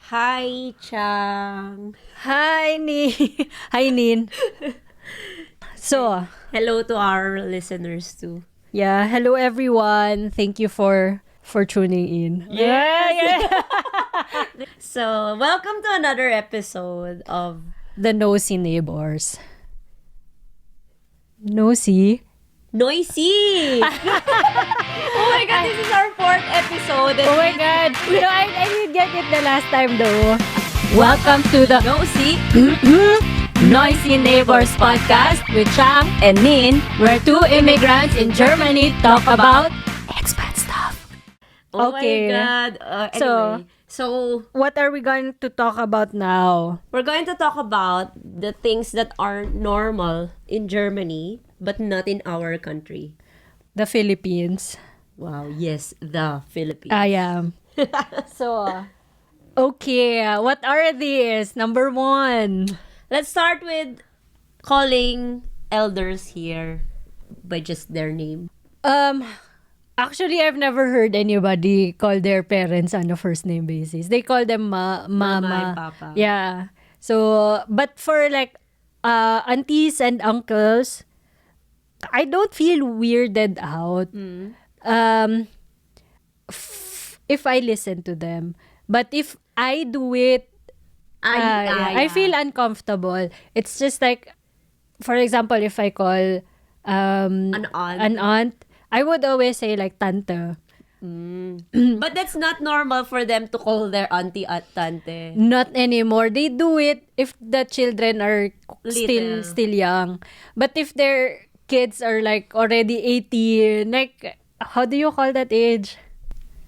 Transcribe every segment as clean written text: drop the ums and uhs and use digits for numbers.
Hi, Chang. Hi, Hi, Nin. So, Hello to our listeners too. yeah, hello everyone. Thank you for tuning in. Yes. Yeah. So, welcome to another episode of The nosy neighbors. Nosy? Noisy. Oh my god, this is our fourth episode. Oh my God. I didn't get it the last time though. Welcome to the Nosy. Noisy Neighbors podcast with Chang and Nin, where two immigrants in Germany talk about expat stuff. Oh Okay. my god. So What are we going to talk about now? we're going to talk about the things that are normal in Germany but not in our country. The Philippines. Wow, yes, the Philippines. I am. So, okay, what are these? Number one. Let's start with calling elders here by just their name. Um, Actually, I've never heard anybody call their parents on a first name basis. They call them Mama mama. and Papa. Yeah. So, but for like aunties and uncles, I don't feel weirded out. If I listen to them. But if I do it, I feel uncomfortable. It's just like, for example, if I call an aunt, I would always say like tante. But that's not normal for them to call their auntie at tante. Not anymore. They do it if the children are Little. still young. But if their kids are like already 18, like how do you call that age?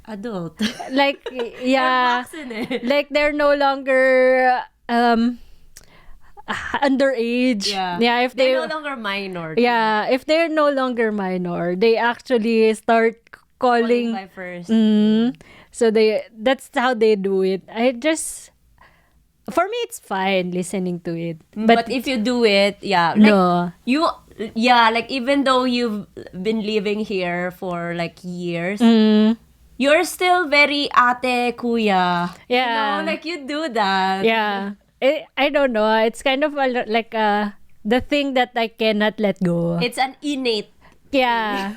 Adult. Like yeah, Vaccinated. like they're no longer underage. Yeah. If they They're no longer minor. yeah, if they're no longer minor, they actually start Calling calling. by first. So that's how they do it. For me it's fine listening to it. But if you do it, yeah. Like, no. like even though you've been living here for like years, Mm, you're still very ate, kuya. Yeah. You know, like you do that. yeah. I don't know. It's kind of like the thing that I cannot let go. It's an innate, Yeah.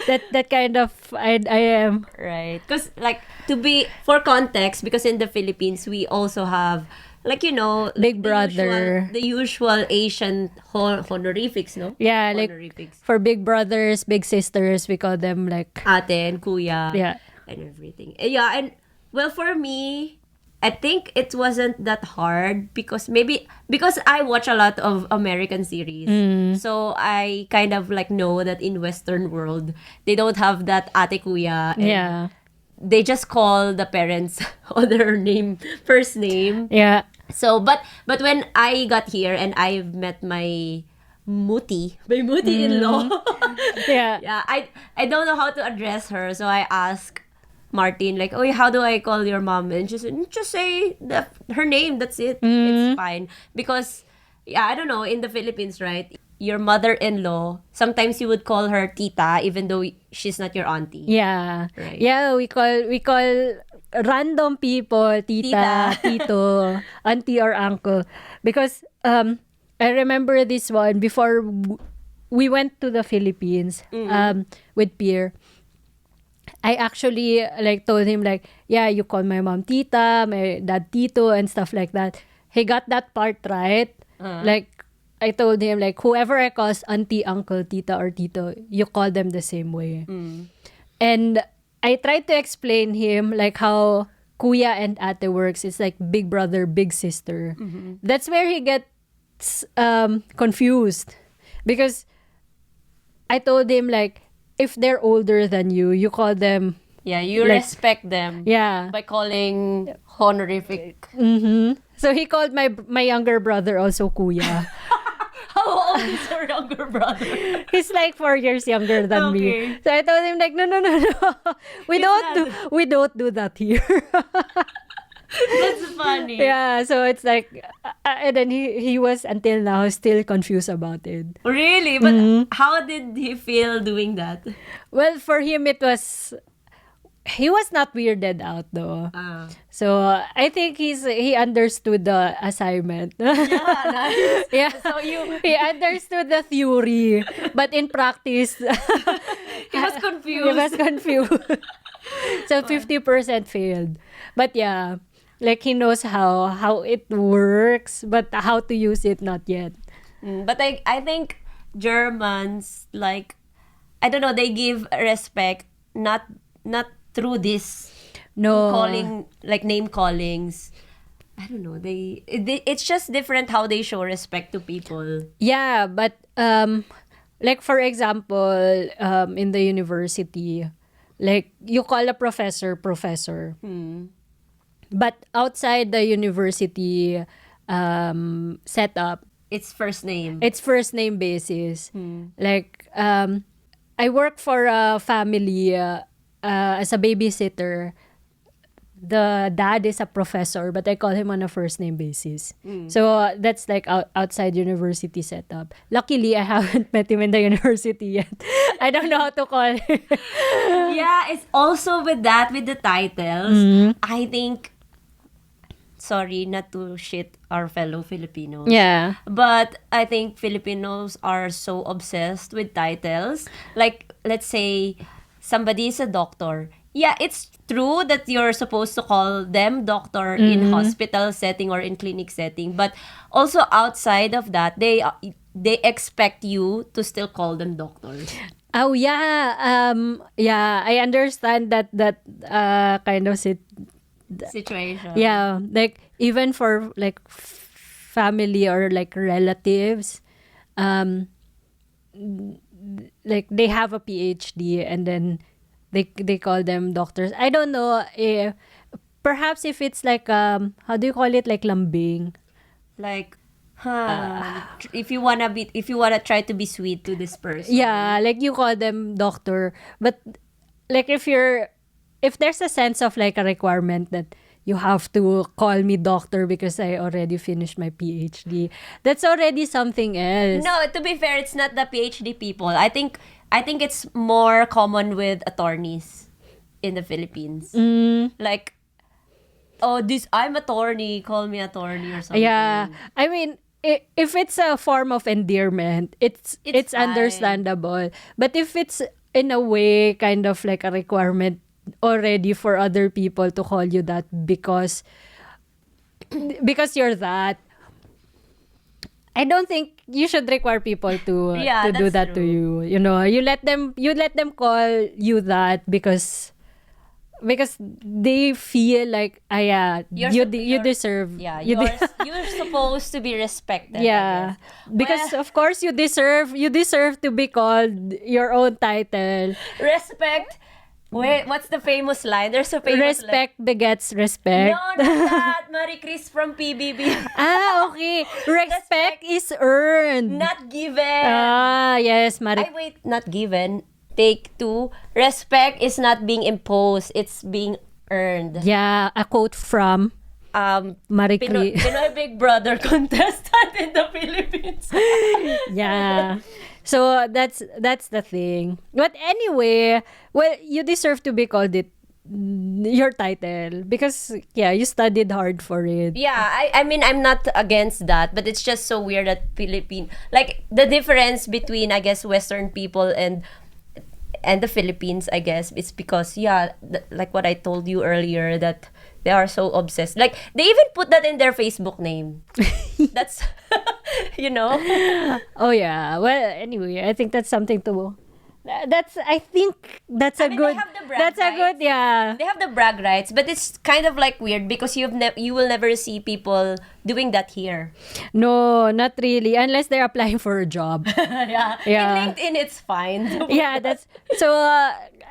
that kind of I am. right? Because like to be for context, because in the Philippines we also have like Big brother. the usual Asian honorifics, no? Yeah, like Honorifics. for big brothers, big sisters, we call them like Ate and kuya. yeah. And everything. Yeah, and well, for me, I think it wasn't that hard because I watch a lot of American series. So I kind of like know that in Western world, they don't have that ate kuya. And Yeah. they just call the parents on their name, first name. Yeah. So, but when I got here and I've met my in-law. Yeah. Yeah, I don't know how to address her, so I asked Martin like, "Oh, how do I call your mom?" And she said, "Just say her name. That's it. It's fine." Because yeah, I don't know, in the Philippines, right? Your mother-in-law, sometimes you would call her tita even though she's not your auntie. Yeah. Right. Yeah, we call random people tita, tito, auntie or uncle because I remember this one before we went to the Philippines with Pierre. I actually like told him like, yeah, you call my mom tita, my dad tito and stuff like that. He got that part right. Like I told him like whoever I call auntie, uncle, tita or tito, you call them the same way. And I tried to explain him like how kuya and ate works. It's like big brother, big sister. That's where he gets confused because I told him like if they're older than you, you call them Yeah, you like, respect them yeah. by calling honorific. So he called my younger brother also kuya. How old is your younger brother? He's like 4 years younger than Okay. me. So I told him like no. We don't do that here. That's funny. Yeah, so it's like and then he was until now still confused about it. Really? But how did he feel doing that? Well, for him it was he was not weirded out though. Ah. So I think he understood the assignment. Yeah, nice. Yeah. So you He understood the theory, but in practice, he was he confused. was confused. So 50% failed. But yeah, like he knows how it works, but how to use it not yet. But I think Germans, like, I don't know, they give respect not through this No. calling, like name callings. I don't know. It's just different how they show respect to people. Yeah, but like for example, in the university, like you call a professor. But outside the university setup, It's first name. it's first name basis. Like I work for a family as a babysitter. The dad is a professor, but I call him on a first name basis. So that's like outside university setup. Luckily, I haven't met him in the university yet. I don't know how to call him. Yeah, it's also with the titles. I think, sorry, not to shit our fellow Filipinos. Yeah. But I think Filipinos are so obsessed with titles. Like, let's say somebody is a doctor. Yeah, it's true that you're supposed to call them doctor in hospital setting or in clinic setting. But also outside of that, they expect you to still call them doctors. Oh yeah. Yeah, I understand that kind of Situation. yeah, like even for like family or like relatives, like they have a PhD and then they call them doctors. I don't know if perhaps if it's like how do you call it, like lambing? Like, if you wanna try to be sweet to this person. Yeah, like you call them doctor, but like if there's a sense of like a requirement that you have to call me doctor because I already finished my PhD, that's already something else. No, to be fair, it's not the PhD people. I think it's more common with attorneys in the Philippines. Like, oh, I'm attorney, call me attorney or something. Yeah, I mean, if it's a form of endearment, it's fine. understandable. But if it's in a way kind of like a requirement already for other people to call you that because you're that, I don't think you should require people to do that's that to true. you. You know, you let them call you that because they feel like you deserve. Yeah, you you're supposed to be respected. yeah, I guess. because of course you deserve to be called your own title. Respect. Wait, what's the famous line? There's a famous Respect begets respect. line. No, not that. Marie Chris from PBB. Okay. Respect is earned. Not given. Yes, Marie. Wait, not given. Take two. Respect is not being imposed. It's being earned. Yeah, a quote from Marie Pinoy Big Brother contestant in the Philippines. Yeah. So that's the thing. But anyway, well, you deserve to be called your title because you studied hard for it. Yeah, I mean, I'm not against that, but it's just so weird that like the difference between, I guess, Western people and the Philippines, I guess, it's because like what I told you earlier, that they are so obsessed. Like, they even put that in their Facebook name. That's you know. Oh yeah. Well, anyway, I think that's something to. I think that's a mean, good. they have the brag That's a good. rights. Yeah. They have the brag rights, but it's kind of like weird because you will never see people doing that here. No, not really, unless they're applying for a job. Yeah. Yeah. In LinkedIn, it's fine. Yeah, that's so.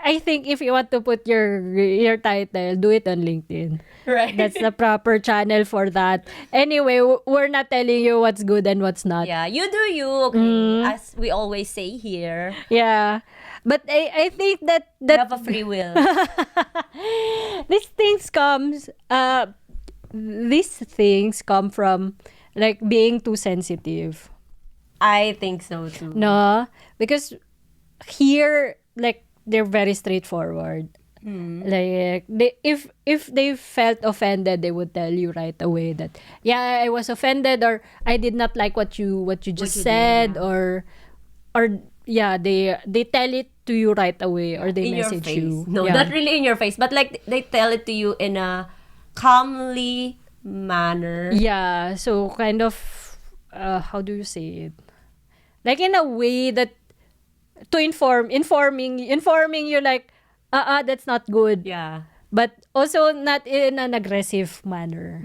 I think if you want to put your title, do it on LinkedIn. Right. That's the proper channel for that. Anyway, we're not telling you what's good and what's not. Yeah, you do you, okay? As we always say here. Yeah. But I think that You have a free will. these things come from like being too sensitive. I think so too. No, because here like they're very straightforward. Like if they felt offended, they would tell you right away that I was offended, or I did not like what you just said, or they tell it to you right away, or they in your message face. you. No, not really in your face, but like they tell it to you in a calmly manner. Yeah, so kind of how do you say it? Like in a way that to informing you, like that's not good. Yeah. But also not in an aggressive manner.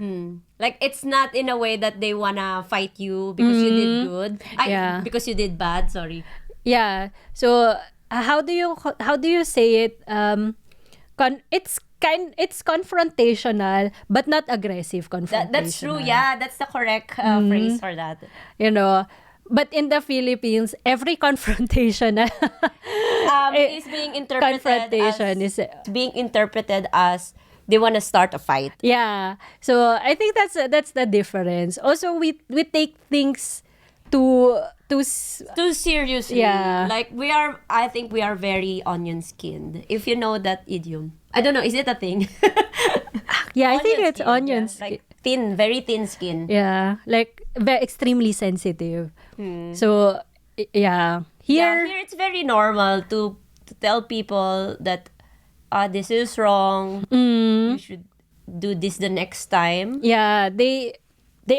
Like it's not in a way that they wanna fight you because you did good. Yeah. Because you did bad. Sorry. Yeah. So how do you say it? It's confrontational, but not aggressive confrontational. That's true. Yeah, that's the correct phrase for that. You know, but in the Philippines, every confrontation Is being confrontation is being interpreted as they want to start a fight. yeah. So I think that's the difference. Also, we take things too Too seriously. Yeah. Like I think we are very onion skinned. If you know that idiom. I don't know, is it a thing? yeah. I think it's skin, onions. yeah. Like thin, very thin skin. Yeah, like extremely sensitive. So yeah, here Here it's very normal to tell people that this is wrong. You should do this the next time. yeah, they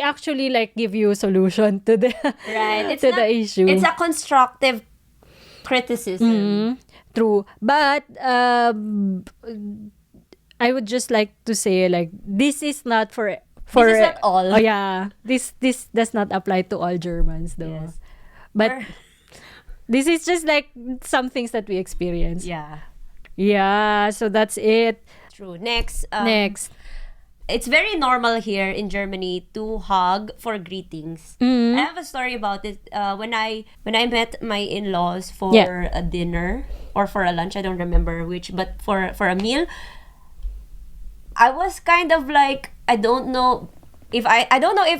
actually like give you a solution to the Right. It's to not, the issue. It's a constructive criticism. True, but I would just like to say, like, this is not for This is not all. Oh yeah, this does not apply to all Germans though. Yes. But this is just like some things that we experience. Yeah. Yeah, so that's it. True. Next. Next. It's very normal here in Germany to hug for greetings. I have a story about it. When I met my in-laws for a dinner or for a lunch, I don't remember which, but for a meal, I was kind of like, I don't know if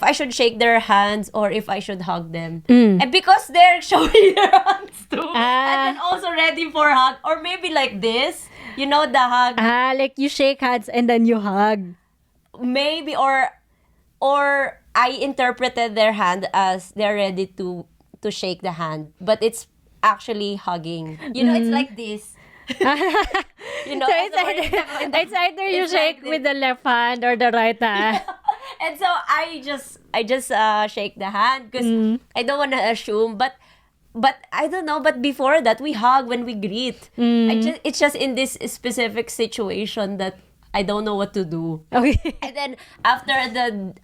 I should shake their hands or if I should hug them. And because they're showing their hands too, and then also ready for hug, or maybe like this, you know, the hug. Like you shake hands and then you hug. Maybe or I interpreted their hand as they're ready to shake the hand, but it's actually hugging. You know, it's like this. You know, So it's either you it's shake like with the left hand or the right hand. And so I just shake the hand because I don't want to assume, but I don't know. But before that, we hug when we greet. It's just in this specific situation that I don't know what to do. Okay. And then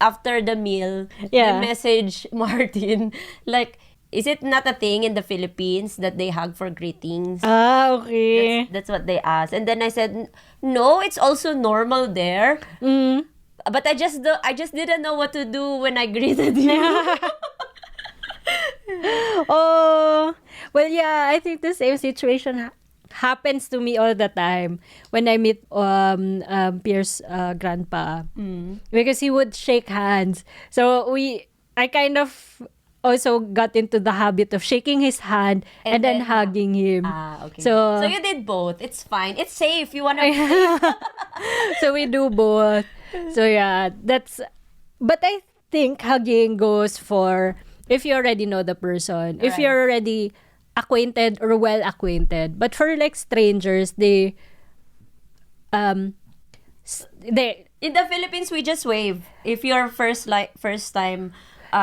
after the meal, Yeah. I message Martin like, is it not a thing in the Philippines that they hug for greetings? Okay. That's what they asked. And then I said, no, it's also normal there. But I just didn't know what to do when I greeted you. Oh, well, yeah, I think the same situation happens to me all the time when I meet Pierre's grandpa, because he would shake hands. So I kind of also got into the habit of shaking his hand and then hugging him. Okay. So you did both. It's fine. It's safe. You wanna. so we do both. So yeah, but I think hugging goes for if you already know the person, if you're already acquainted or well acquainted. But for like strangers, they In the Philippines, we just wave. If you're first time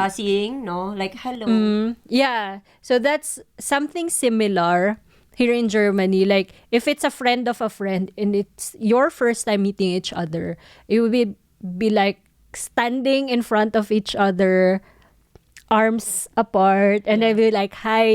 seeing, no, like hello. yeah. So that's something similar here in Germany. Like if it's a friend of a friend and it's your first time meeting each other, it will be like standing in front of each other, arms apart, and then be like hi,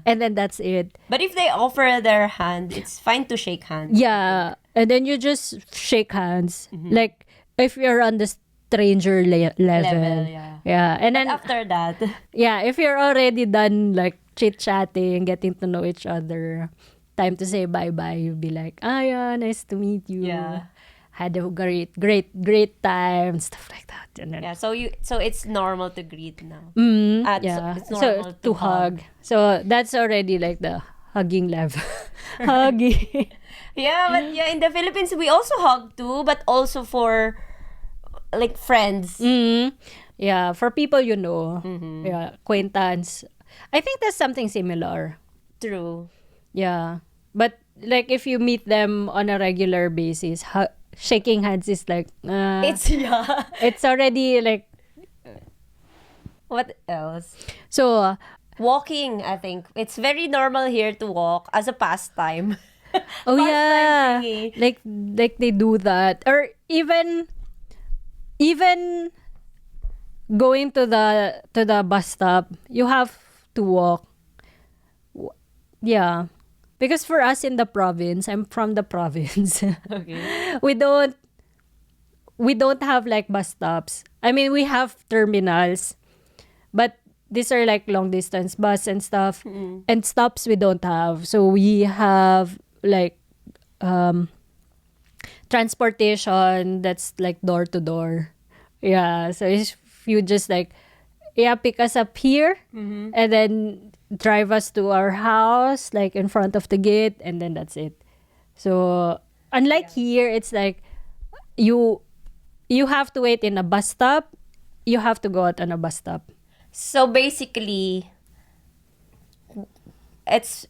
and then that's it. But if they offer their hand, it's fine to shake hands. Yeah, and then you just shake hands, like if you're on the stranger level. Yeah. And But then after that, if you're already done like chit chatting, getting to know each other, time to say bye bye. You'll be like, yeah, nice to meet you. Yeah. Had a great time, stuff like that. And then, so it's normal to greet now. yeah. It's normal So to hug. So that's already like the hugging level. Hugging. Yeah, but yeah, in the Philippines we also hug too, but also for like friends. Yeah, for people you know. Yeah, acquaintance. I think that's something similar. True. Yeah. But like if you meet them on a regular basis, shaking hands is like It's yeah. it's already like What else? so Walking, I think. It's very normal here to walk as a pastime. oh Pastime yeah. thingy. Like they do that or even going to the bus stop, you have to walk. Yeah. Because for us in the province, I'm from the province. Okay. we don't we don't have like bus stops. I mean, we have terminals, but these are like long distance bus and stuff. And stops we don't have. So we have like transportation that's like door to door. Yeah, so if you just like pick us up here and then drive us to our house like in front of the gate and then that's it. So unlike here, it's like you have to wait in a bus stop. You have to go out on a bus stop. So basically, it's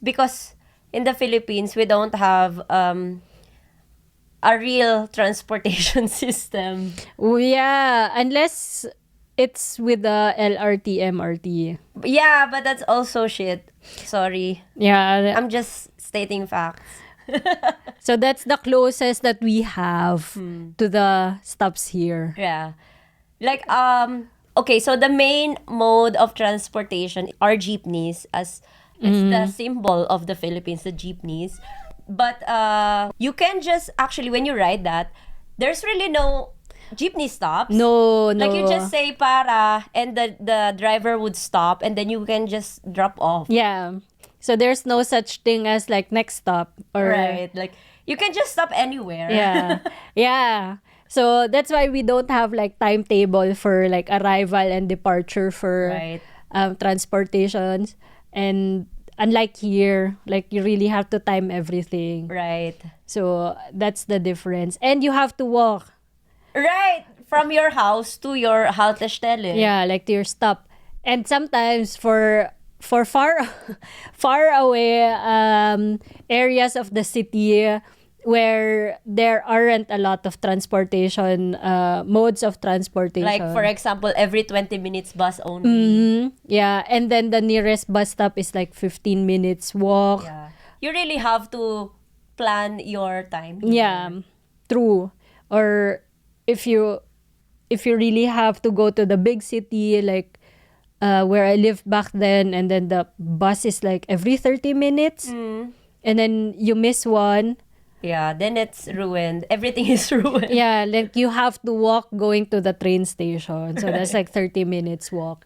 because in the Philippines we don't have a real transportation system. Oh, yeah, unless it's with the LRT, MRT. Yeah, but that's also shit. Sorry. Yeah, I'm just stating facts. so that's the closest that we have to the stops here. Yeah. Like okay, so the main mode of transportation are jeepneys, as it's the symbol of the Philippines, the jeepneys. But you can just actually when you ride that, there's really no jeepney stops. No. Like you just say para and the driver would stop and then you can just drop off. Yeah. So there's no such thing as like next stop or Right. Like you can just stop anywhere. Yeah. Yeah. So that's why we don't have like timetable for like arrival and departure for Right. transportations. And unlike here, like you really have to time everything. Right. So that's the difference. And you have to walk. Right. From your house to your haltestelle. Yeah, like to your stop. And sometimes for far far away areas of the city where there aren't a lot of transportation modes of transportation. Like for example, every 20 minutes bus only. Yeah, and then the nearest bus stop is like 15 minutes walk. Yeah. You really have to plan your time. Yeah, true. Or if you really have to go to the big city like where I lived back then, and then the bus is like every 30 minutes and then you miss one. Yeah, then it's ruined. Everything is ruined. Yeah, like you have to walk going to the train station. So that's like 30 minutes walk.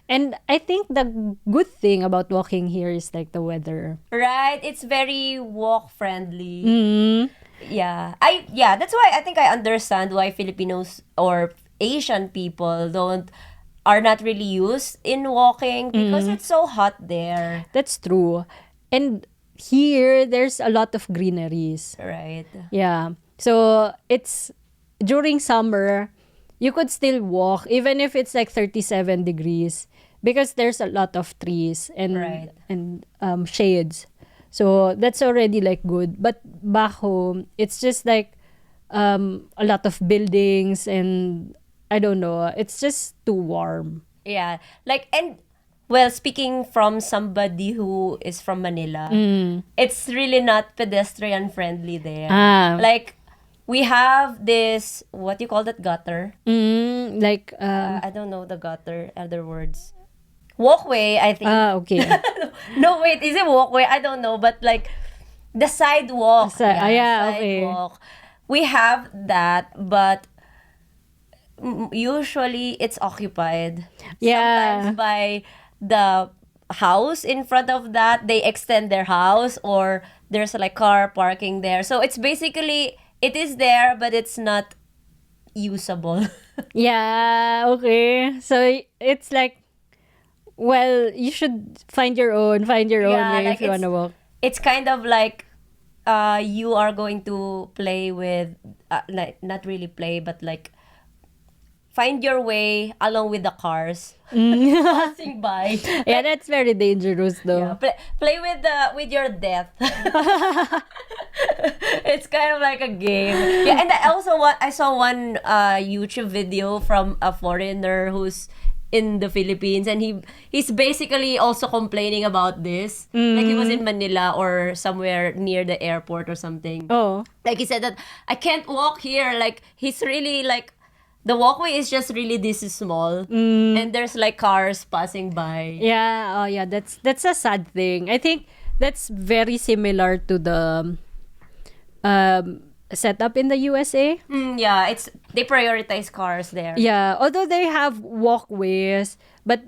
And I think the good thing about walking here is like the weather. Right? It's very walk friendly. Yeah. That's why I think I understand why Filipinos or Asian people are not really used in walking because it's so hot there. That's true. And here there's a lot of greeneries. Right. Yeah. So it's during summer, you could still walk even if it's like 37 degrees because there's a lot of trees and Right. shades. So that's already like good. But back home, it's just like a lot of buildings and I don't know, it's just too warm. Yeah. Like, and well, speaking from somebody who is from Manila, it's really not pedestrian friendly there. Like, we have this, what do you call that, gutter? I don't know the gutter, other words. Walkway, I think. Okay. No, wait, is it walkway? I don't know, but like, the sidewalk. Okay. Sidewalk. We have that, but usually it's occupied. Yeah. Sometimes by the house in front of that, they extend their house or there's like car parking there. So it's basically, it is there, but it's not usable. Yeah, okay. So it's like Well, you should find your own way like if you want to walk. it's kind of like you are going to play with like not really play but like find your way along with the cars passing by. Yeah, that's very dangerous though. Yeah, play with your death. It's kind of like a game. Yeah, and I saw one YouTube video from a foreigner who's in the Philippines, and he's basically also complaining about this. Like he was in Manila or somewhere near the airport or something. Oh. Like he said that I can't walk here. Like he's really like the walkway is just really this small, and there's like cars passing by. Yeah, oh yeah, that's a sad thing. I think that's very similar to the setup in the USA. Yeah, they prioritize cars there. Yeah, although they have walkways, but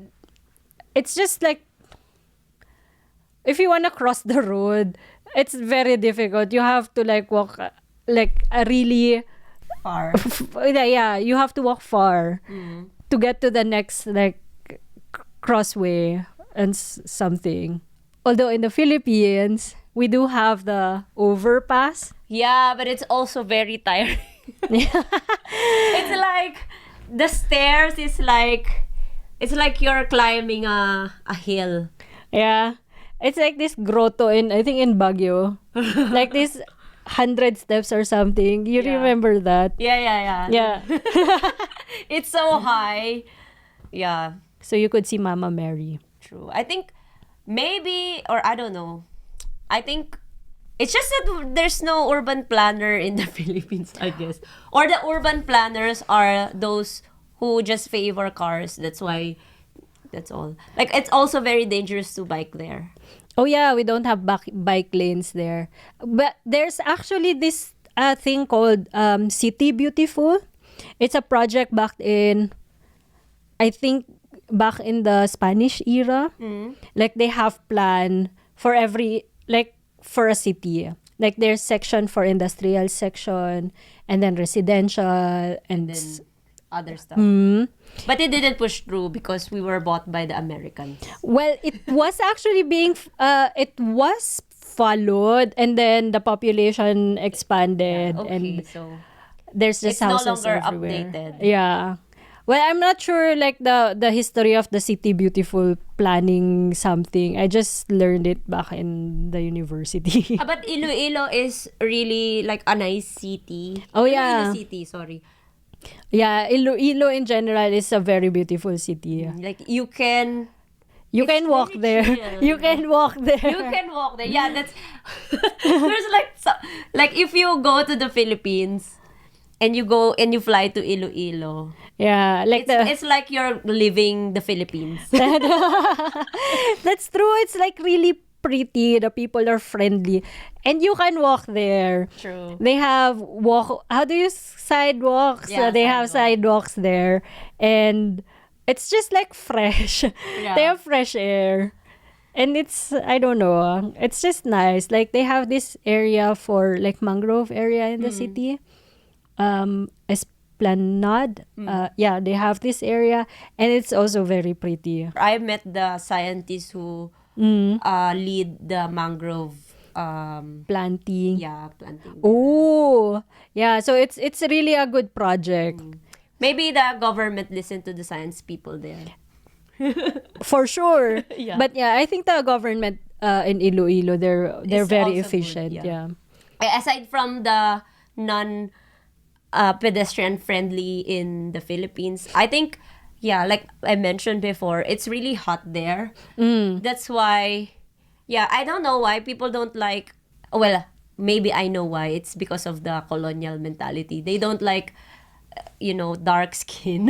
it's just like if you want to cross the road, it's very difficult. You have to like walk like a really Far. yeah, you have to walk far to get to the next like crossway and something. Although in the Philippines, we do have the overpass. Yeah, but it's also very tiring. It's like the stairs is like it's like you're climbing a hill. Yeah. It's like this grotto I think in Baguio. Like this 100 steps or something. You Yeah. remember that? Yeah. Yeah. It's so high. Yeah, So you could see Mama Mary. true. I think maybe, or I don't know. I think it's just that there's no urban planner in the Philippines, I guess. Or the urban planners are those who just favor cars. That's why, that's all. Like, it's also very dangerous to bike there. Oh yeah, we don't have bike lanes there. But there's actually this thing called City Beautiful. It's a project back in, I think, back in the Spanish era. Like they have plan for every, like for a city. Like there's section for industrial section and then residential and Then other stuff. But it didn't push through because we were bought by the Americans. well, it was actually it was followed and then the population expanded Okay, and so there's just it's no houses longer everywhere. updated. Yeah. Well, I'm not sure like the history of the City Beautiful planning something. I just learned it back in the university. But Iloilo is really like a nice city. Oh, yeah. Iloilo City, sorry. Yeah, Iloilo in general is a very beautiful city. Like you can Walk very there. chill. You can walk there. you can walk there. Yeah, that's there's like if you go to the Philippines and you go and you fly to Iloilo, Yeah, like it's like you're living the Philippines. That's true. It's like really pretty. The people are friendly, and you can walk there. True. They have How do you sidewalks? Yeah, They have sidewalk. sidewalks there, and it's just like fresh. Yeah. They have fresh air, and it's I don't know. It's just nice. Like they have this area for like mangrove area in the city. Esplanade. Yeah, they have this area, and it's also very pretty. I met the scientists who lead the mangrove Planting. planting. Oh, yeah. So it's really a good project. Maybe the government listened to the science people there. For sure. Yeah. But yeah, I think the government in Iloilo, they're It's very also good, efficient. yeah. Yeah. Aside from the non pedestrian friendly in the Philippines, I think like I mentioned before, it's really hot there. That's why I don't know why people don't like, well, maybe I know why. It's because of the colonial mentality. They don't like dark skin.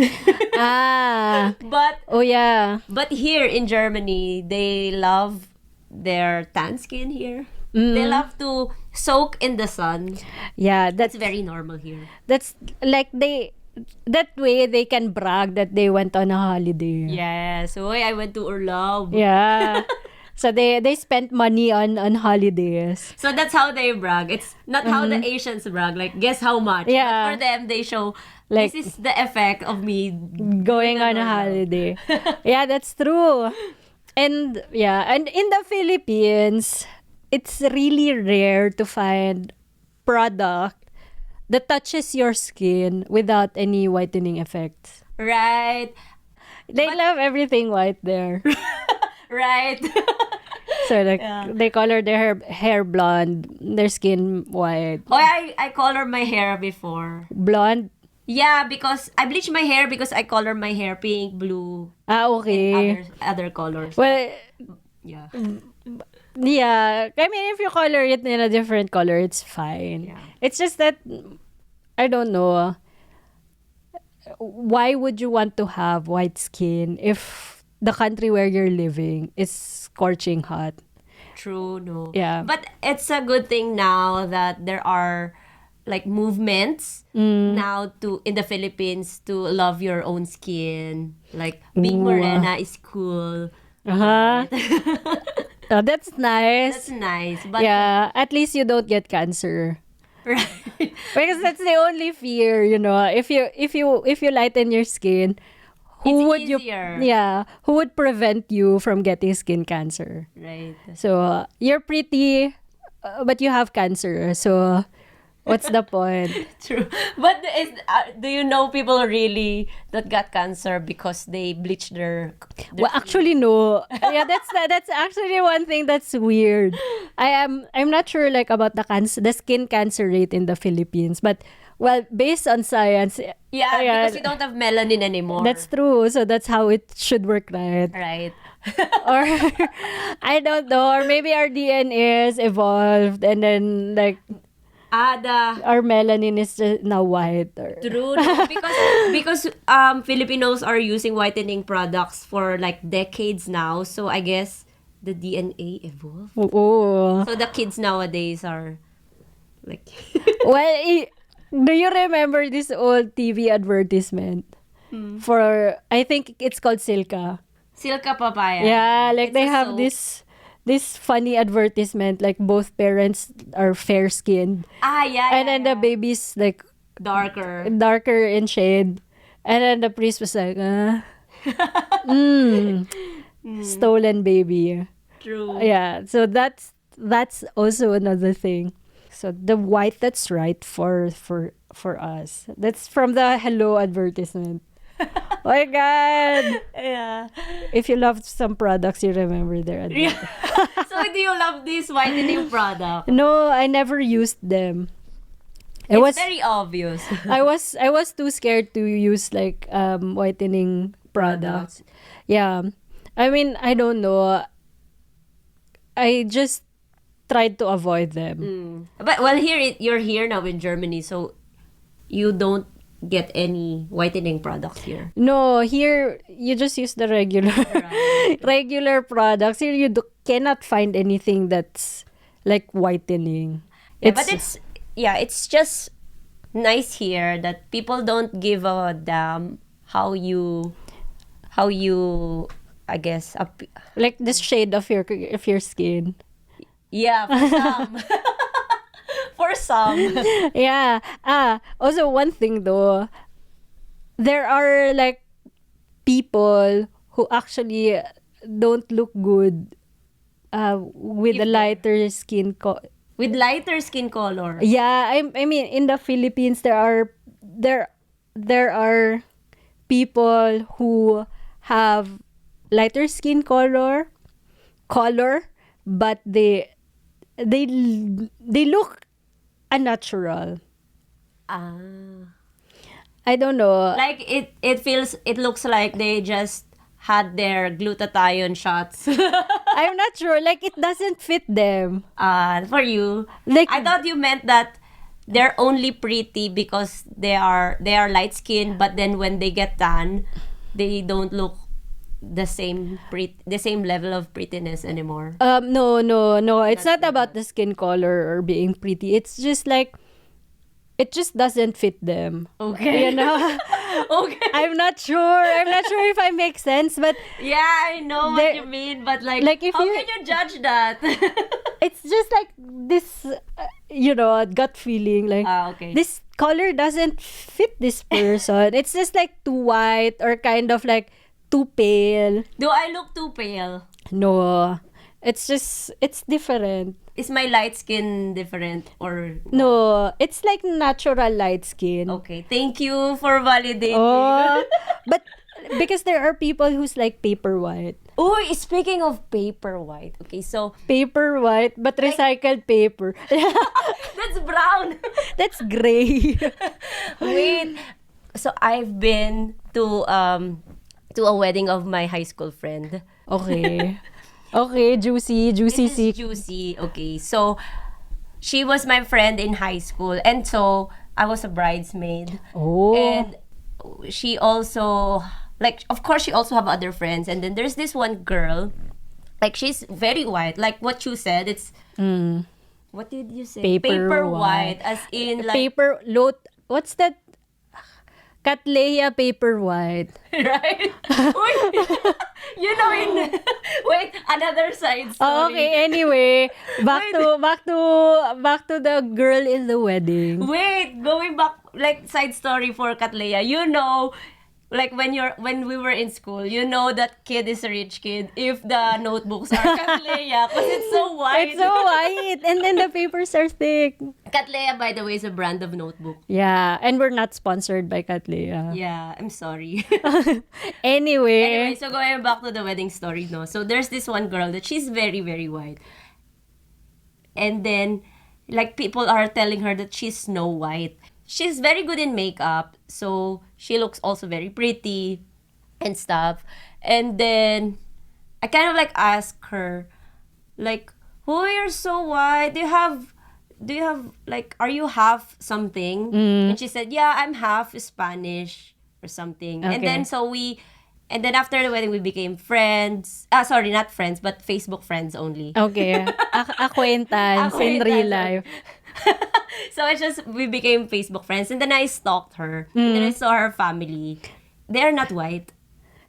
Ah. but Oh yeah. But here in Germany, they love their tan skin here. They love to soak in the sun. Yeah, That's very normal here. that's like that way they can brag that they went on a holiday. Yeah, so I went to Urlaub. Yeah. So they spent money on holidays. So that's how they brag. It's not how the Asians brag. Like, guess how much. Yeah. But for them, they show, Like- this is the effect of me Going on a holiday. Yeah, that's true. And in the Philippines, it's really rare to find product that touches your skin without any whitening effects. Right. They love everything white there. Right. So like Yeah. they color their hair blonde, their skin white. Oh, I colored my hair before. Blonde? Yeah, because I bleached my hair because I colored my hair pink, blue, Okay. other colors. Well, Yeah. yeah. I mean, if you color it in a different color, it's fine. Yeah. It's just that, I don't know. Why would you want to have white skin if the country where you're living is scorching hot? True, no. Yeah. But it's a good thing now that there are like movements now to in the Philippines to love your own skin. Like being Ooh. morena is cool. Uh-huh. Oh, that's nice. That's nice. But Yeah, at least you don't get cancer. right. Because that's the only fear, you know. If you lighten your skin, who It's would easier. who would prevent you from getting skin cancer? Right. So you're pretty, but you have cancer. So what's the point? True. But do you know people really that got cancer because they bleached their Well, actually, no. Yeah, that's actually one thing that's weird. I'm not sure like about the skin cancer rate in the Philippines, but well, based on science, yeah, because you don't have melanin anymore. that's true. So that's how it should work, right? right. Or I don't know, or maybe our DNA is evolved, and then like our melanin is just now white. Or... True, no, because Filipinos are using whitening products for like decades now, so I guess the DNA evolved. Oo. So the kids nowadays are like Well, do you remember this old TV advertisement for, I think it's called Silka? Silka papaya. Yeah, like It's they a have soap. this funny advertisement, like both parents are fair skinned, Yeah, and then the baby's like darker. darker in shade, and then the priest was like, stolen baby. True. Yeah, so that's also another thing. So the white that's right for us. That's from the Hello advertisement. Oh my God! Yeah. If you love some products, you remember their advertisement. So do you love this whitening product? No, I never used them. It's very obvious. I was too scared to use like whitening products. Yeah. I mean, I don't know. I just tried to avoid them. But well, you're here now in Germany, so you don't get any whitening products here. No, here you just use the regular regular products. Here you cannot find anything that's like whitening. Yeah, but it's just nice here that people don't give a damn how you I guess like this shade of your skin. yeah, for some. For some. Yeah. Also one thing though, there are like people who actually don't look good with a lighter skin With lighter skin color. Yeah, I mean in the Philippines there are people who have lighter skin color, but they look unnatural. I don't know. Like it looks like they just had their glutathione shots. I'm not sure. Like it doesn't fit them. For you. Like I thought you meant that they're only pretty because they are light skinned, but then when they get tan, they don't look the same level of prettiness anymore. No. It's not about the skin color or being pretty. It's just like it just doesn't fit them. Okay. You know? Okay. I'm not sure. I'm not sure if I make sense, but Yeah, I know what you mean, but like if how you- can you judge that? it's just like this, gut feeling. Like, Okay. this color doesn't fit this person. It's just like too white or kind of like too pale. Do I look too pale? No, it's different. Is my light skin different or No, it's like natural light skin. okay? Thank you for validating. Oh, but because there are people who's like paper white. Oh, speaking of paper white. Okay, so Paper white, but recycled paper. that's brown. That's gray. Wait. So I've been to a wedding of my high school friend. Okay. Okay, juicy This is sick. juicy. Okay, so she was my friend in high school, and so I was a bridesmaid. Oh. And she also, like, of course, she also have other friends. And then there's this one girl, like, she's very white. Like what you said, it's what did you say? Paper white, white. as in like Paper lot. What's that? Cattleya paper white. right? Uy, in wait, another side story. Oh, okay, anyway, back to the girl in the wedding. Wait, going back, like, side story for Katleya. Like when we were in school, that kid is a rich kid if the notebooks are Katleya because it's so white. It's so white, and then the papers are thick. Katleya, by the way, is a brand of notebook. Yeah, and we're not sponsored by Cattleya. Yeah, I'm sorry. Anyway, Anyway, so going back to the wedding story, no. So there's this one girl that she's very, very white. And then, like, people are telling her that she's Snow White. She's very good in makeup, so she looks also very pretty and stuff. And then I kind of like ask her, like, "Oh, you're so white. Do you have like, are you half something?" And she said, "Yeah, I'm half Spanish or something." And Okay. then after the wedding we became friends. Sorry, not friends, but Facebook friends only. okay, acquaintance in real life. So we became Facebook friends, and then I stalked her. And then I saw her family. They're not white.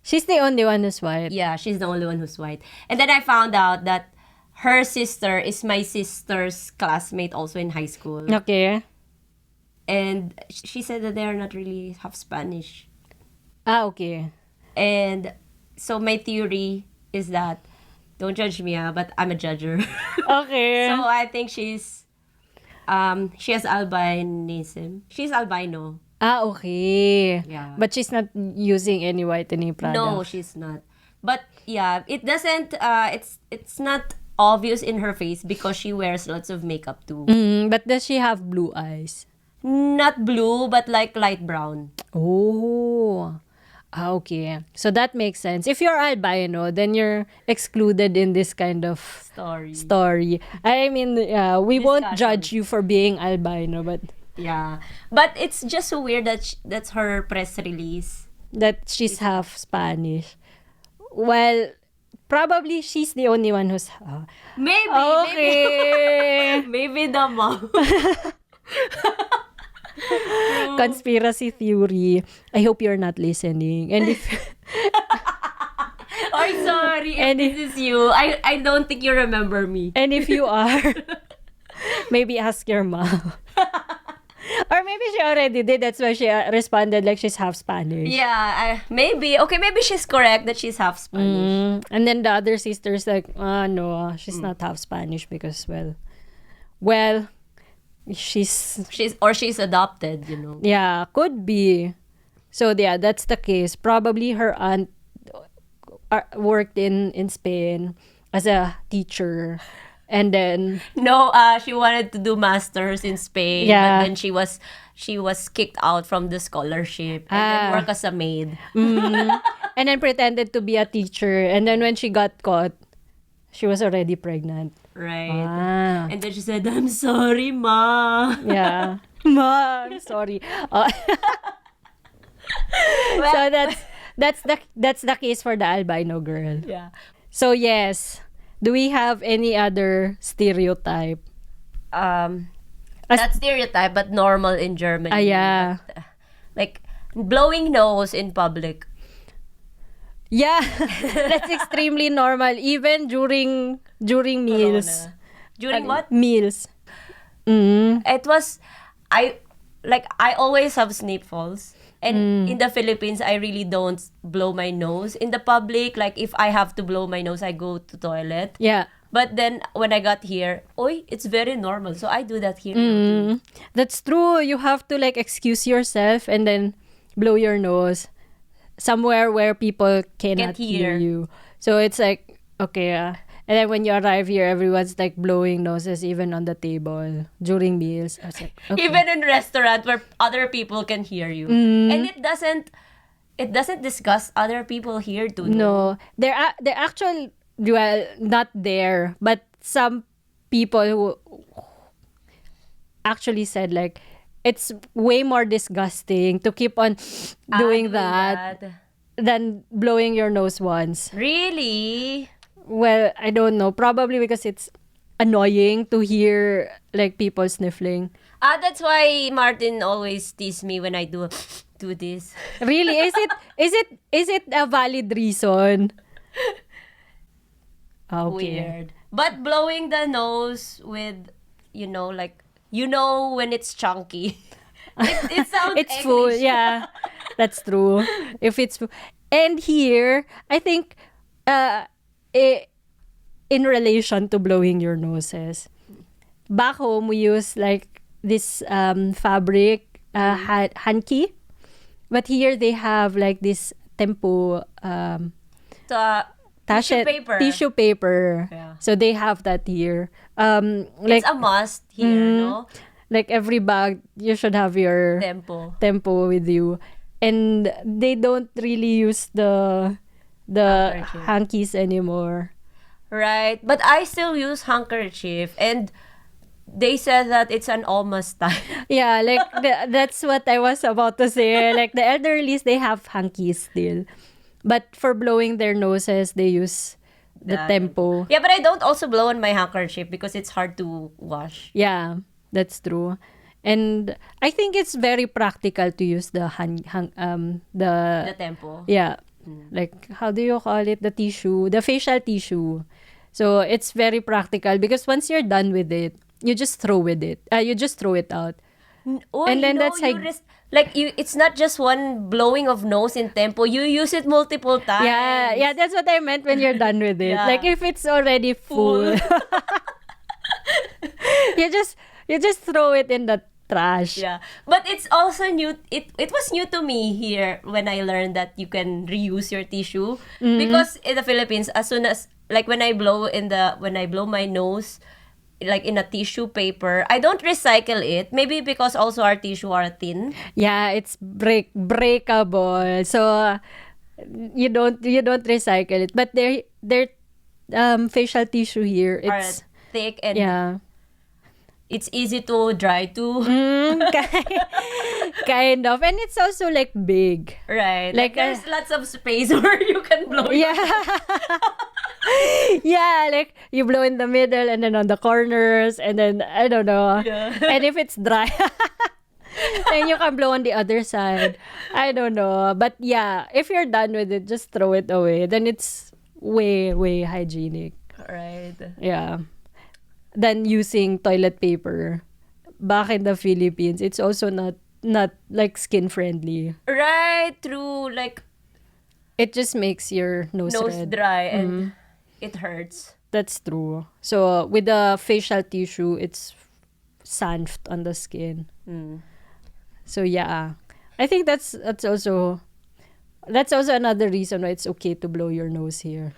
She's the only one who's white. Yeah, she's the only one who's white. And then I found out that her sister is my sister's classmate also in high school. Okay. And she said that they are not really half Spanish. Okay. And so my theory is that, don't judge me, but I'm a judger. Okay. So I think she has albinism. She's albino. Okay. Yeah. But she's not using any whitening product. No, she's not. But yeah, it doesn't. It's not obvious in her face because she wears lots of makeup too. But does she have blue eyes? Not blue, but like light brown. Oh. Okay. So that makes sense. If you're albino, then you're excluded in this kind of story. I mean, we won't Discussion. judge you for being albino, but Yeah, but it's just so weird that that's her press release. that she's half Spanish. Well, probably she's the only one who's... Maybe. Okay. Maybe the mom. Conspiracy theory. I hope you're not listening. And if... Oh, sorry. And If this is you. I don't think you remember me. And if you are, maybe ask your mom. Or maybe she already did. That's why she responded like she's half Spanish. Yeah, maybe. Okay, maybe she's correct that she's half Spanish. And then the other sister's like, no, she's not half Spanish because, well, she's She's adopted, yeah, could be. So yeah, that's the case. Probably her aunt worked in Spain as a teacher. And then No, she wanted to do masters in Spain, Yeah. but then she was kicked out from the scholarship and then work as a maid. and then pretended to be a teacher. And then when she got caught, she was already pregnant. Right. Ah. And then she said, "I'm sorry, ma." Yeah. Ma, I'm sorry. So that's the case for the albino girl. Yeah. So yes, do we have any other stereotype? Not stereotype, but normal in Germany. Yeah. But, like, Blowing nose in public. Yeah, that's extremely normal even during meals. Corona. During what? Meals. Mm. It was, I always have sniffles. And in the Philippines, I really don't blow my nose in the public. Like, if I have to blow my nose, I go to toilet. Yeah. But then, when I got here, it's very normal. So, I do that here now too. That's true. You have to like excuse yourself and then blow your nose somewhere where people cannot Can't hear. hear you. So it's like, okay. And then when you arrive here, everyone's like blowing noses even on the table during meals. I was like, okay. Even in restaurant where other people can hear you. And it doesn't disgust other people here too. No, they're actually, well, not there, but some people who actually said like it's way more disgusting to keep on doing that than blowing your nose once. Really? Well, I don't know. Probably because it's annoying to hear like people sniffling. That's why Martin always tease me when I do this. Really? Is it a valid reason? Okay. Weird. But blowing the nose with, when it's chunky. It sounds It's full. English. Yeah, that's true. If it's full. And here, I think, in relation to blowing your noses, back home we use like this fabric hanky, but here they have like this tempo tissue paper. Yeah. So they have that here. It's a must here, no? Like every bag, you should have your tempo with you, and they don't really use the Handkerchief. hankies anymore. Right. But I still use handkerchief, and they said that it's an almost time. Yeah, like that's what I was about to say. Like the elderlies, they have hankies still, but for blowing their noses, they use the tempo. Yeah, but I don't also blow on my handkerchief because it's hard to wash. Yeah, that's true. And I think it's very practical to use the The tempo. yeah, like how do you call it? The tissue, the facial tissue. So it's very practical because once you're done with it, you just throw it. You just throw it out. And then that's like it's not just one blowing of nose in tempo. You use it multiple times. Yeah, that's what I meant when you're done with it. Yeah. Like if it's already full, you just throw it in the trash. Yeah. But it's also new. It was new to me here when I learned that you can reuse your tissue. Because in the Philippines, as soon as like when I blow my nose, like in a tissue paper, I don't recycle it. Maybe because also our tissue are thin. Yeah, it's breakable. So you don't recycle it. But their facial tissue here, it's Are thick and yeah. it's easy to dry too. Kind of. And it's also like big. Right. Like, Like there's lots of space where you can blow. Yeah. Yeah, like you blow in the middle and then on the corners and then I don't know. Yeah. And if it's dry, then you can blow on the other side. I don't know. But yeah, if you're done with it, just throw it away. Then it's way, way hygienic. Right. Yeah. Than using toilet paper. Back in the Philippines, it's also not like skin friendly. Right. True. Like It just makes your nose red. dry and it hurts. That's true. So with the facial tissue, it's soft on the skin. So yeah, I think that's also another reason why it's okay to blow your nose here.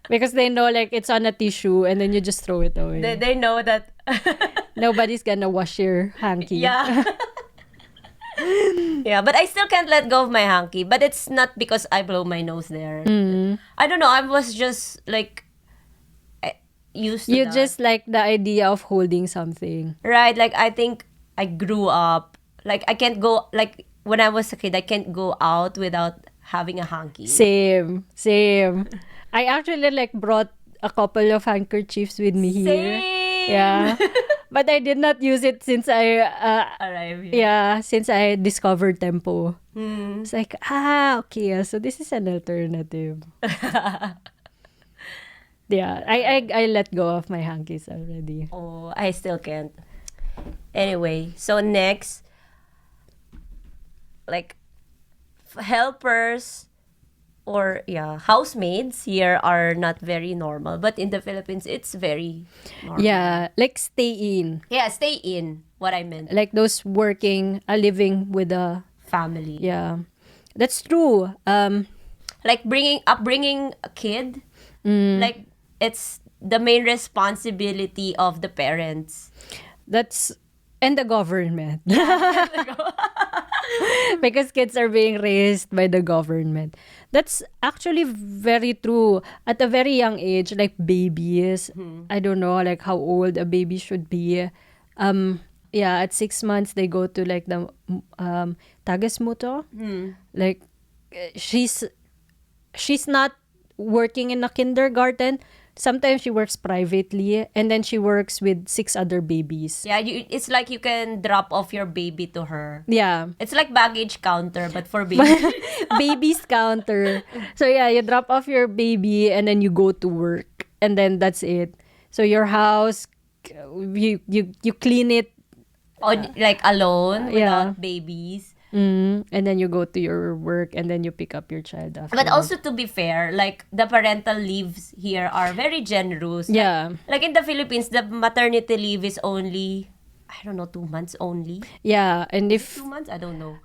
Because they know like it's on a tissue and then you just throw it away. They know that. Nobody's gonna wash your hanky. Yeah. Yeah, but I still can't let go of my hanky. But it's not because I blow my nose there. I don't know. I was just like used to You that. just like the idea of holding something. Right. Like I think I grew up. Like I can't go. Like when I was a kid, I can't go out without having a hanky. Same. I actually like brought a couple of handkerchiefs with me here. Same. Yeah. But I did not use it since I Arrive here. yeah, since I discovered Tempo. It's like, okay, so this is an alternative. Yeah, I let go of my hankies already. Oh, I still can't. Anyway, so next, like helpers or housemaids here are not very normal, but in the Philippines it's very normal. Yeah, like stay in. Yeah, stay in. What I meant, Like those working, living with a, family. yeah. That's true. Like upbringing a kid, like it's the main responsibility of the parents. That's, and the government. Because kids are being raised by the government. That's actually very true. At a very young age, like babies, I don't know like how old a baby should be. Yeah, at 6 months they go to like the tagesmutter. Like she's not working in a kindergarten. Sometimes she works privately, and then she works with 6 other babies. Yeah, it's like you can drop off your baby to her. Yeah. It's like baggage counter, but for babies. Baby's counter. So yeah, you drop off your baby and then you go to work, and then that's it. So your house, you clean it, Like alone Yeah. without babies. and then you go to your work, and then you pick up your child after. But also, to be fair, like the parental leaves here are very generous. Yeah. Like in the Philippines, the maternity leave is only, I don't know, 2 months only. Yeah, and if 2 months? I don't know.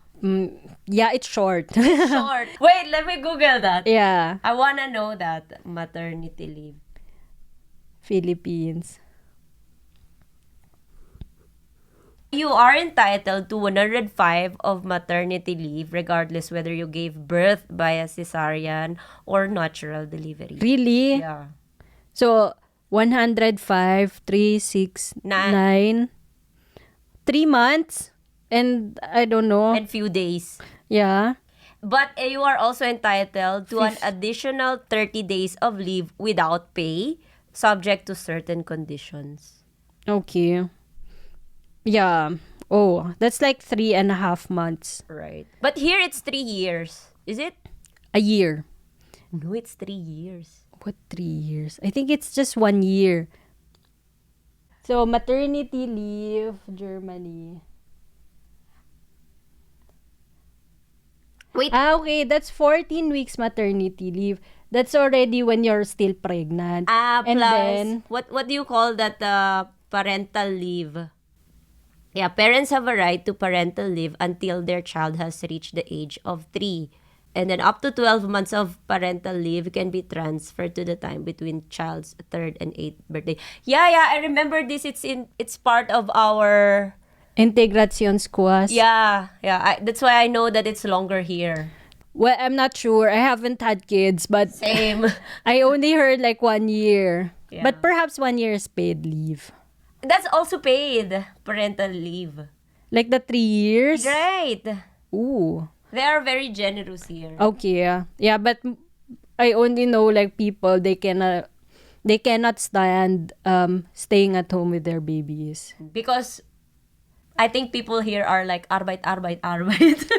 yeah, it's short. Short. Wait, let me Google that. Yeah, I wanna know that maternity leave. Philippines. You are entitled to 105 of maternity leave regardless whether you gave birth by a cesarean or natural delivery. Really? Yeah. So 105, 3, 6, 9, 3 months, and I don't know. And few days. Yeah. But you are also entitled to an additional 30 days of leave without pay, subject to certain conditions. Okay. Yeah. Oh, that's like 3.5 months. Right. But here it's 3 years. Is it? A year. No, it's 3 years. What 3 years? I think it's just 1 year. So, maternity leave, Germany. Wait. Okay, that's 14 weeks maternity leave. That's already when you're still pregnant. Plus, and then, what do you call that, parental leave? Yeah, parents have a right to parental leave until their child has reached the age of 3. And then up to 12 months of parental leave can be transferred to the time between child's 3rd and 8th birthday. Yeah, I remember this. It's part of our integrationskuas. Yeah. That's why I know that it's longer here. Well, I'm not sure. I haven't had kids, but Same. I only heard like 1 year. Yeah. But perhaps 1 year is paid leave. That's also paid parental leave. Like the 3 years? Right. Ooh. They are very generous here. Okay, yeah. Yeah, but I only know like people, they cannot stand staying at home with their babies. Because I think people here are like arbeit.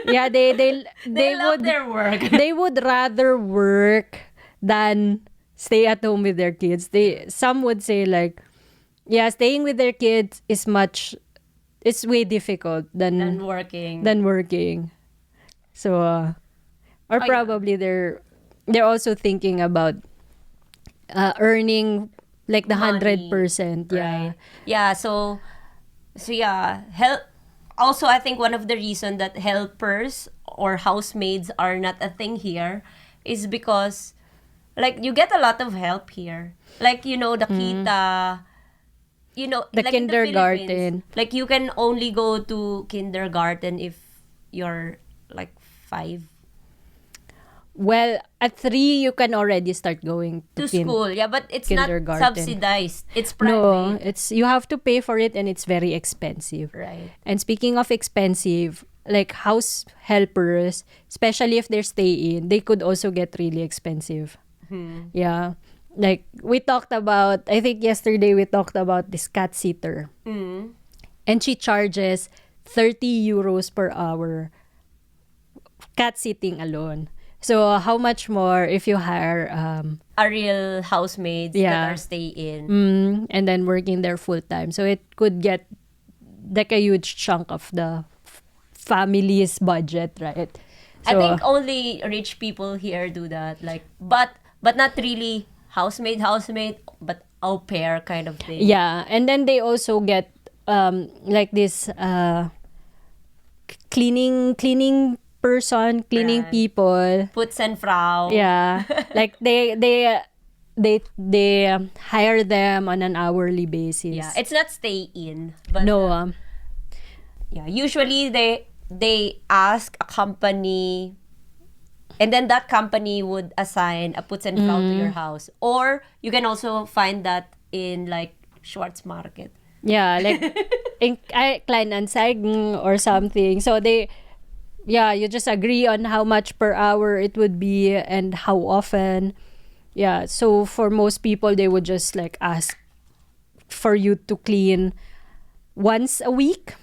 Yeah, they love would their work. they would rather work than stay at home with their kids. Some would say like, yeah, staying with their kids is way difficult than working. So or probably they're also thinking about earning like the Money. 100%. Yeah. Right. Yeah, so yeah, also I think one of the reason that helpers or housemaids are not a thing here is because like you get a lot of help here. Like, the kita, The like in the kindergarten. Philippines, like you can only go to kindergarten if you're like 5 Well, at 3 you can already start going to school. Yeah, but it's not kindergarten. subsidized. It's private. No, you have to pay for it, and it's very expensive. Right. And speaking of expensive, like house helpers, especially if they're stay-in, they could also get really expensive. Yeah. like we talked about, I think yesterday we talked about this cat sitter. And she charges 30 euros per hour cat sitting alone. So how much more if you hire A real housemates that Yeah. are stay in. and then working there full time. So it could get like a huge chunk of the family's budget, right? I So think only rich people here do that. Like, but not really housemaid, but au pair kind of thing. yeah, and then they also get like this cleaning person, cleaning Right. people. Puts and Frau. Yeah, like they hire them on an hourly basis. Yeah, it's not stay in, but No, yeah, usually they ask a company, and then that company would assign a puts and Frau to your house, or you can also find that in like Schwartz Market. yeah, like in Kleinanzeigen or something. So you just agree on how much per hour it would be and how often. Yeah, so for most people, they would just like ask for you to clean once a week.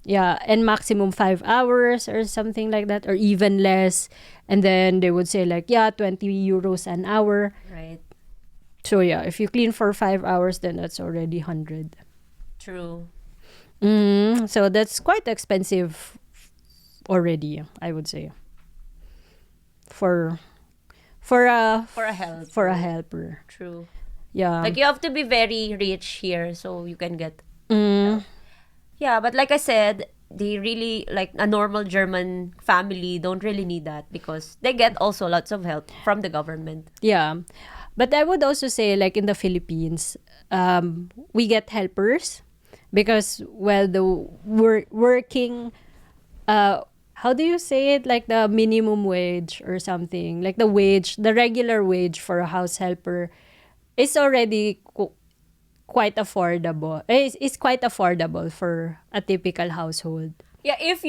Yeah, and maximum 5 hours or something like that, or even less. And then they would say like, yeah, 20 euros an hour. Right. So yeah, if you clean for 5 hours, then that's already 100. True. So that's quite expensive already, I would say. For a For a help. for a helper. True. Yeah. Like you have to be very rich here so you can get. Mm, Yeah, but like I said, they really like a normal German family don't really need that because they get also lots of help from the government. yeah. But I would also say like in the Philippines, we get helpers because well the working how do you say it, like the minimum wage or something, like the regular wage for a house helper is already quite affordable. Is quite affordable for a typical household. Yeah, if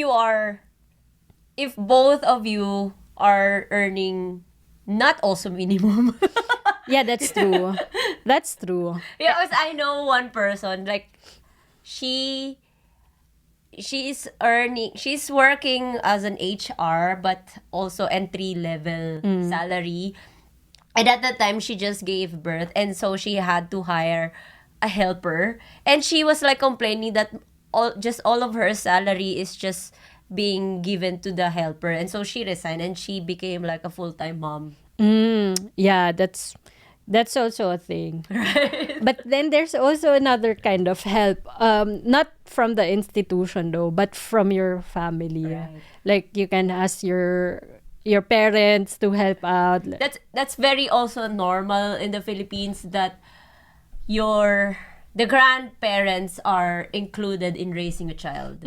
both of you are earning not also minimum. Yeah, that's true. That's true. Yeah, because I know one person like she's working as an HR but also entry level salary. And at that time she just gave birth and so she had to hire a helper and she was like complaining that all of her salary is just being given to the helper and so she resigned and she became like a full-time mom. Yeah, that's also a thing. But then there's also another kind of help, not from the institution though, but from your family. Right. Like you can ask your parents to help out. That's very also normal in the Philippines that the grandparents are included in raising a child.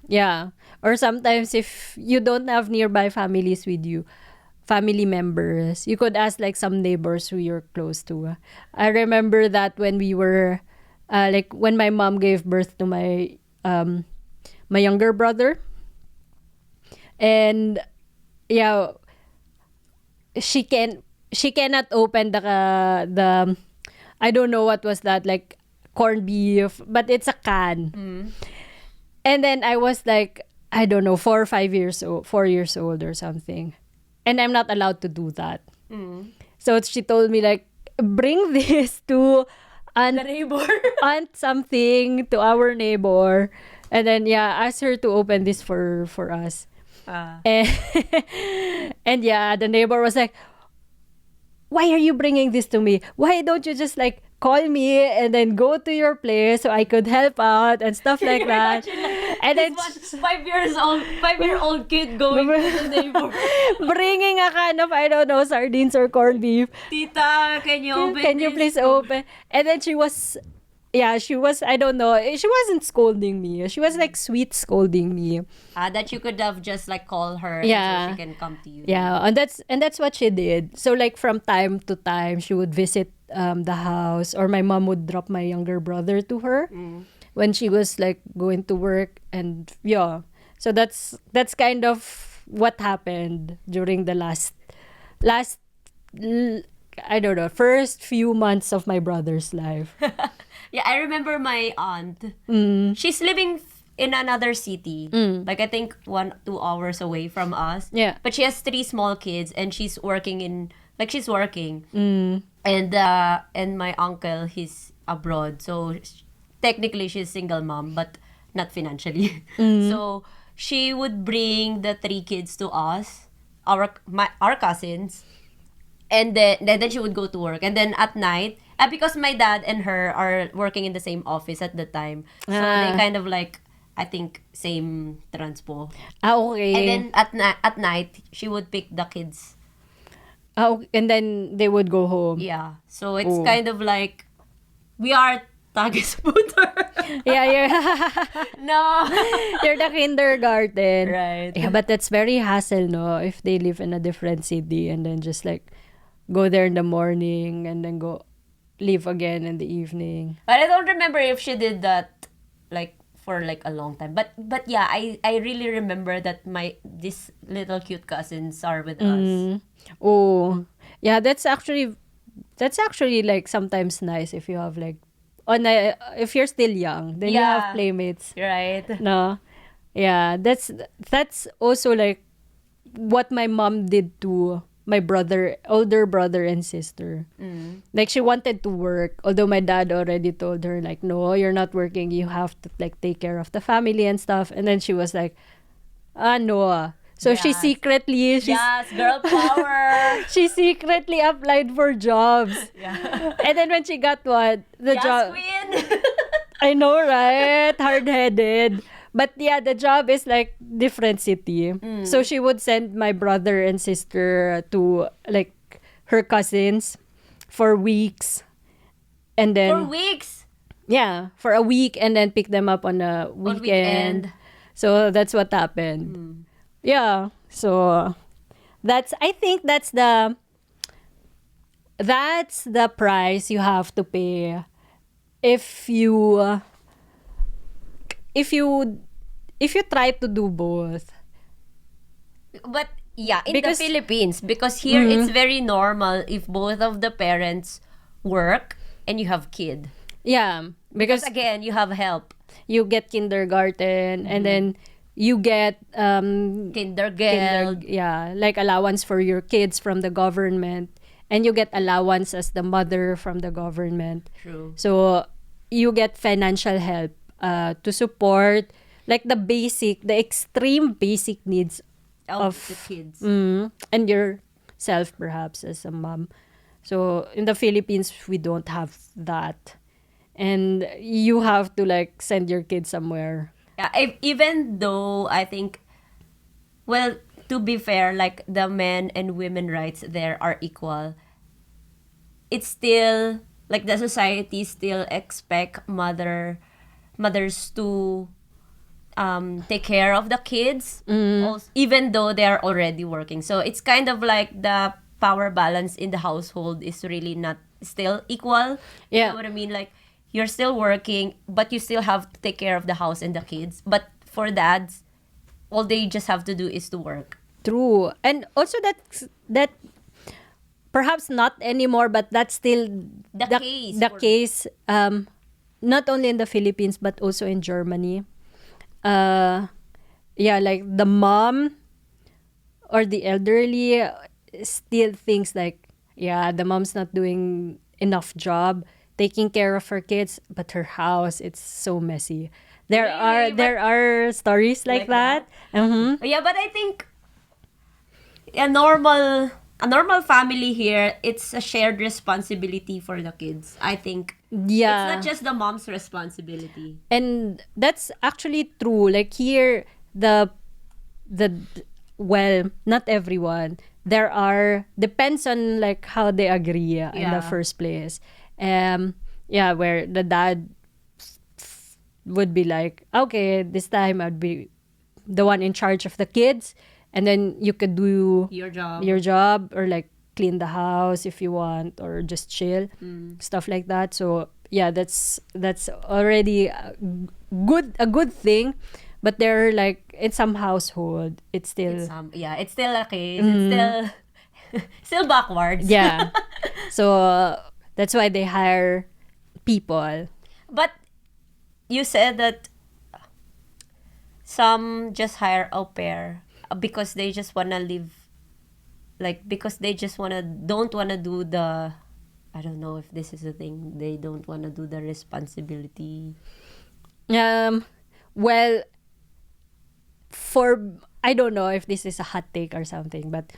Yeah. Or sometimes if you don't have nearby families with you, family members, you could ask like some neighbors who you're close to. I remember that when we were like when my mom gave birth to my my younger brother, and yeah, she cannot open the I don't know what was that, like corned beef, but it's a can. And then I was like, I don't know, 4 years old or something. And I'm not allowed to do that. So she told me like, bring this to The neighbor. aunt something, to our neighbor. And then ask her to open this for us. And, and yeah, the neighbor was like, why are you bringing this to me? Why don't you just like call me and then go to your place so I could help out and stuff like that. And then 5-year-old kid going to the neighbor. bringing a can of, I don't know, sardines or corned beef. Tita, can you open Can you this? please open? And then she was, I don't know, she wasn't scolding me. She was like sweet scolding me. That you could have just like call her Yeah. so she can come to you. Yeah, and that's what she did. So like from time to time, she would visit the house, or my mom would drop my younger brother to her when she was like going to work, and so that's kind of what happened during the last I don't know, first few months of my brother's life. Yeah, I remember my aunt. She's living in another city. Like I think 1-2 hours away from us. Yeah. But she has 3 small kids and she's working. And my uncle, he's abroad. So technically she's single mom, but not financially. So she would bring the 3 kids to us, our cousins. And then she would go to work. And then at night, because my dad and her are working in the same office at the time. So they kind of like, I think, same transpo. Okay. And then at night, she would pick the kids. And then they would go home. Yeah. So it's kind of like, we are tagesputter. Yeah. No. You're the kindergarten. Right. Yeah, but that's very hassle, no? If they live in a different city and then just like go there in the morning and then leave again in the evening. But I don't remember if she did that like for like a long time. But yeah, I really remember that these little cute cousins are with us. Oh. Yeah, that's actually like sometimes nice if you have like if you're still young, then you have playmates. Right. No. Yeah, that's also like what my mom did to my older brother and sister. Like she wanted to work, although my dad already told her like, no, you're not working, you have to like take care of the family and stuff. And then she was like, no. So she secretly girl power. she secretly applied for jobs. Yeah. And then when she got the job, queen. I know, right? Hard-headed. But yeah, the job is like different city. So she would send my brother and sister to like her cousins for weeks. And then For weeks. yeah, for a week and then pick them up on a weekend. So that's what happened. Yeah. So I think that's the price you have to pay if you try to do both. But yeah, in the Philippines, because here it's very normal if both of the parents work and you have kid. Yeah, because Again, you have help. you get kindergarten and then you get Kindergarten. like allowance for your kids from the government, and you get allowance as the mother from the government. True. So you get financial help to support like the extreme basic needs Of the kids. and yourself perhaps as a mom. So in the Philippines, we don't have that. And you have to like send your kids somewhere. Yeah, even though I think, well, to be fair, like the men and women rights there are equal, it's still like the society still expect mothers to take care of the kids, also, even though they're already working. So it's kind of like the power balance in the household is really not still equal. Yeah. You know what I mean? Like, you're still working, but you still have to take care of the house and the kids. But for dads, all they just have to do is to work. True. And also that perhaps not anymore, but that's still The case. The case, not only in the Philippines, but also in Germany. Like the mom or the elderly still thinks like, the mom's not doing enough job taking care of her kids, but her house, it's so messy. There are stories like that. Yeah, but I think a normal family here, it's a shared responsibility for the kids. I think it's not just the mom's responsibility. And that's actually true. Like here, not everyone. Depends on like how they agree in the first place. Where the dad would be like, okay, this time I'd be the one in charge of the kids, and then you could do Your job or like clean the house if you want, or just chill, stuff like that. So that's already a good thing. But there are like in some household, it's still it's still a case. It's still backwards. Yeah. So that's why they hire people. But you said that some just hire au pair because they just wanna live, like because they just don't wanna do the, I don't know if this is a thing, they don't wanna do the responsibility. Well, I don't know if this is a hot take or something, but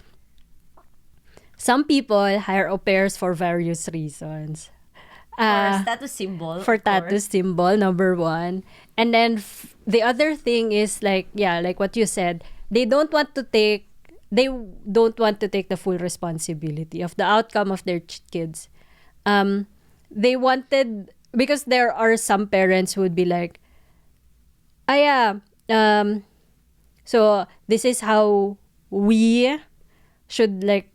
some people hire au pairs for various reasons. For status symbol. For of tattoo course. symbol, number one. And then the other thing is like what you said, they don't want to take the full responsibility of the outcome of their kids. They wanted, because there are some parents who would be like, so this is how we should like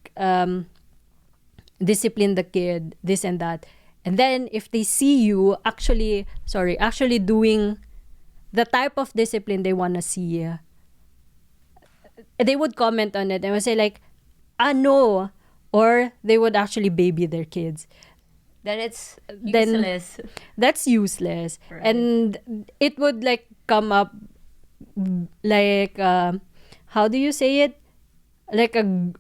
discipline the kid, this and that. And then if they see you actually doing the type of discipline they want to see, they would comment on it and would say like, no. Or they would actually baby their kids. Then it's Then- useless. That's useless. Right. And it would like come up like, how do you say it? Like a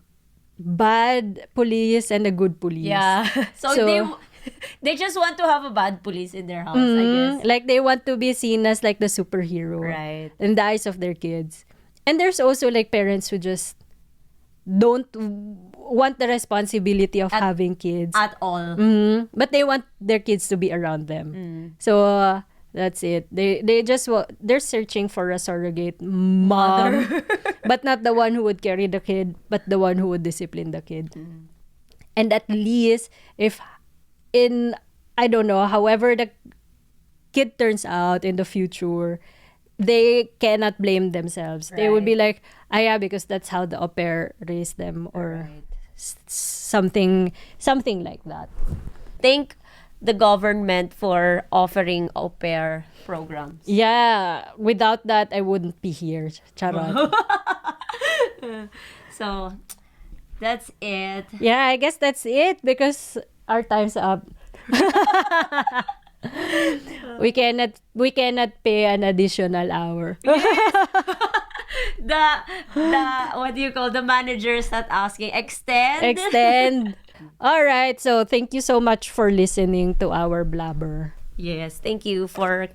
bad police and a good police. Yeah. So, So- they just want to have a bad police in their house, I guess. Like they want to be seen as like the superhero. Right. In the eyes of their kids. And there's also like parents who just don't want the responsibility of having kids. At all. But they want their kids to be around them. So that's it. They're searching for a surrogate mom, but not the one who would carry the kid, but the one who would discipline the kid. And at least if I don't know, however the kid turns out in the future, they cannot blame themselves. They would be like, because that's how the au pair raised them, or Right. something like that. Thank the government for offering au pair programs. Yeah, without that, I wouldn't be here. Charot. So, that's it. Yeah, I guess that's it because our time's up. We cannot pay an additional hour. The what do you call, the managers not asking, Extend. All right, so thank you so much for listening to our blabber. Yes, thank you for,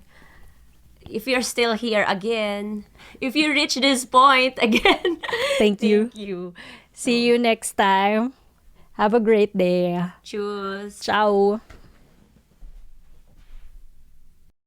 if you're still here again, if you reach this point again. Thank you. Thank you. See you next time. Have a great day. Choose. Ciao.